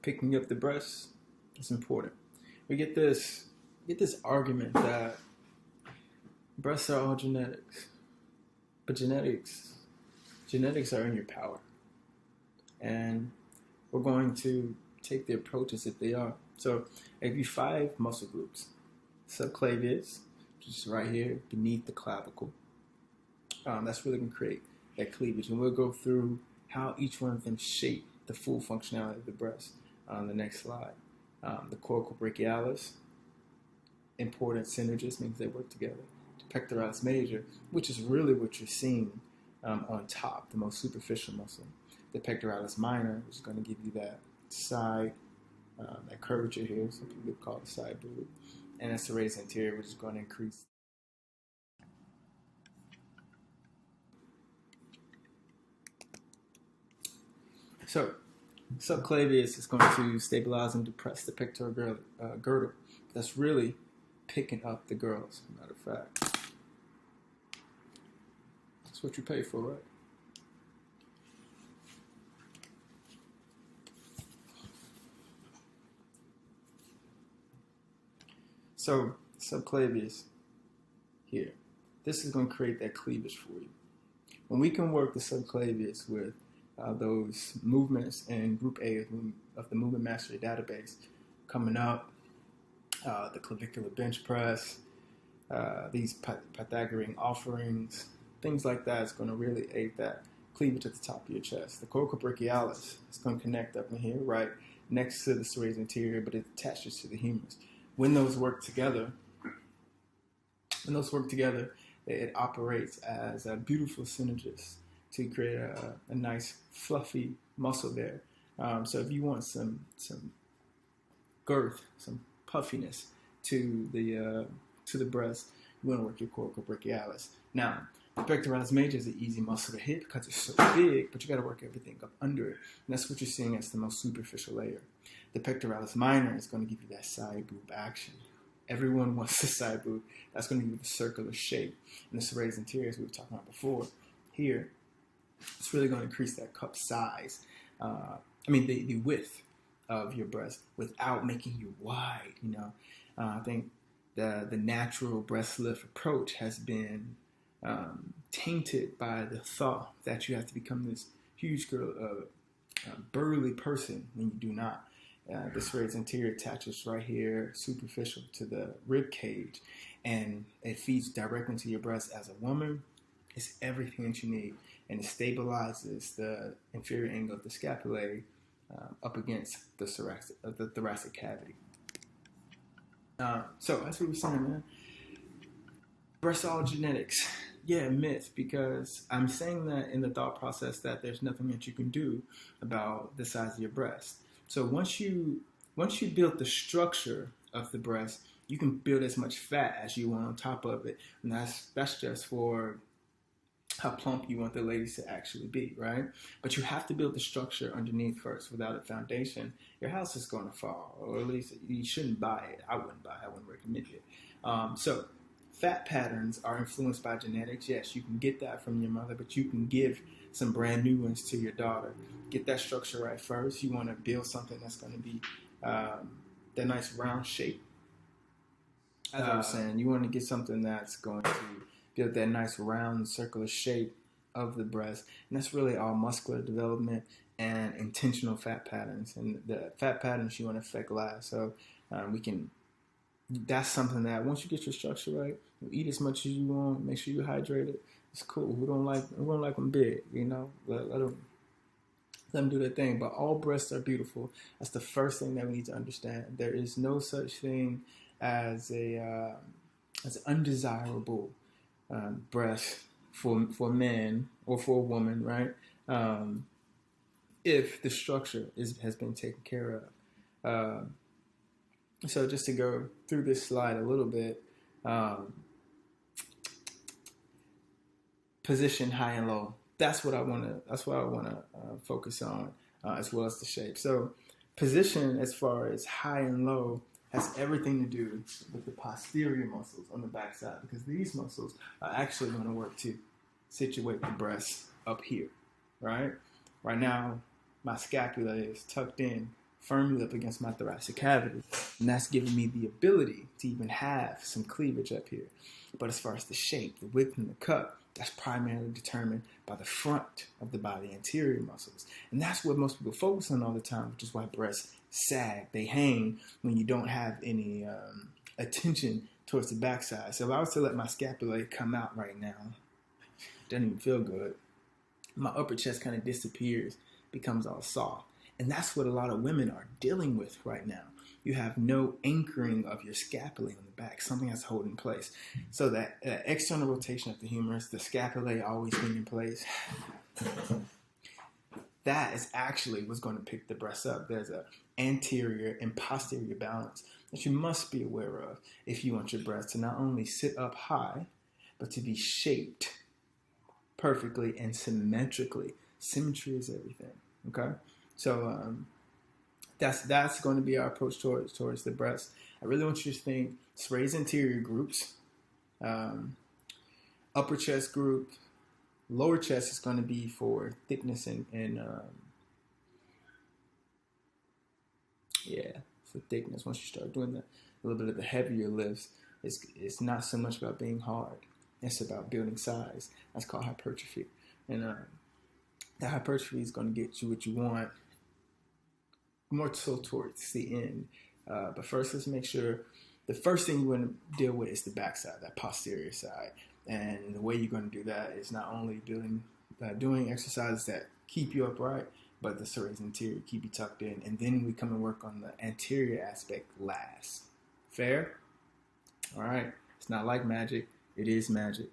picking up the breast is important. We get this argument that breasts are all genetics, but genetics are in your power, and we're going to take the approach as if they are. So I give you 5 muscle groups: subclavius, which is right here beneath the clavicle. That's really going to create that cleavage, and we'll go through how each one of them shape the full functionality of the breast on the next slide. The coracobrachialis, important synergist, means they work together. The pectoralis major, which is really what you're seeing on top, the most superficial muscle. The pectoralis minor, which is going to give you that side, that curvature here, some people call it side boob. And that's the serratus anterior, which is going to increase. So, subclavius is going to stabilize and depress the pectoral girdle. That's really picking up the girls, as a matter of fact. That's what you pay for, right? So, subclavius here. This is going to create that cleavage for you. When we can work the subclavius with those movements in Group A of the Movement Mastery Database coming up, the clavicular bench press, these Pythagorean offerings, things like that is going to really aid that cleavage at the top of your chest. The coracobrachialis is going to connect up in here, right next to the serratus anterior, but it attaches to the humerus. When those work together, it operates as a beautiful synergist to create a nice fluffy muscle there. So if you want some girth, some puffiness to the breast, you want to work your coracobrachialis. Now, the pectoralis major is an easy muscle to hit because it's so big, but you got to work everything up under it. And that's what you're seeing as the most superficial layer. The pectoralis minor is going to give you that side boob action. Everyone wants the side boob. That's going to give you the circular shape. And the serratus anterior, as we were talking about before, here, it's really going to increase that cup size. The width of your breast without making you wide. I think the natural breast lift approach has been tainted by the thought that you have to become this huge girl, burly person when you do not. The serratus anterior attaches right here, superficial to the rib cage, and it feeds directly into your breast. As a woman, it's everything that you need, and it stabilizes the inferior angle of the scapulae up against the thoracic cavity. So that's what we're saying, man. Breast all genetics. Yeah, myth, because I'm saying that in the thought process that there's nothing that you can do about the size of your breast. So once you build the structure of the breast, you can build as much fat as you want on top of it, and that's just for how plump you want the ladies to actually be, right? But you have to build the structure underneath first. Without a foundation, your house is going to fall, or at least you shouldn't buy it. I wouldn't buy it. I wouldn't recommend it. So fat patterns are influenced by genetics. Yes, you can get that from your mother, but you can give some brand new ones to your daughter. Get that structure right first. You want to build something that's going to be that nice round shape. As I was saying, you want to get something that's going to build that nice round circular shape of the breast. And that's really all muscular development and intentional fat patterns. And the fat patterns you want to affect last. So that's something that once you get your structure right, you eat as much as you want, make sure you're hydrated. It's cool. We don't like them big, let them do their thing. But all breasts are beautiful. That's the first thing that we need to understand. There is no such thing as an undesirable breast for men or for a woman, right? If the structure has been taken care of. So just to go through this slide a little bit, position high and low. That's what I want to focus on, as well as the shape. So position as far as high and low has everything to do with the posterior muscles on the backside, because these muscles are actually going to work to situate the breast up here, right? Right now, my scapula is tucked in firmly up against my thoracic cavity. And that's giving me the ability to even have some cleavage up here. But as far as the shape, the width, and the cut, that's primarily determined by the front of the body, anterior muscles. And that's what most people focus on all the time, which is why breasts sag. They hang when you don't have any attention towards the backside. So if I was to let my scapula come out right now, it doesn't even feel good. My upper chest kind of disappears, becomes all soft. And that's what a lot of women are dealing with right now. You have no anchoring of your scapulae on the back, something that's holding in place. So that external rotation of the humerus, the scapulae always being in place, that is actually what's going to pick the breasts up. There's an anterior and posterior balance that you must be aware of if you want your breasts to not only sit up high, but to be shaped perfectly and symmetrically. Symmetry is everything, okay? So that's going to be our approach towards the breast. I really want you to think raise interior groups, upper chest group, lower chest is going to be for thickness and for thickness. Once you start doing a little bit of the heavier lifts, it's not so much about being hard. It's about building size. That's called hypertrophy. And that hypertrophy is going to get you what you want more so towards the end. But first, let's make sure the first thing you want to deal with is the backside, that posterior side. And the way you're going to do that is not only doing exercises that keep you upright, but the serratus anterior, keep you tucked in. And then we come and work on the anterior aspect last. Fair? All right. It's not like magic. It is magic.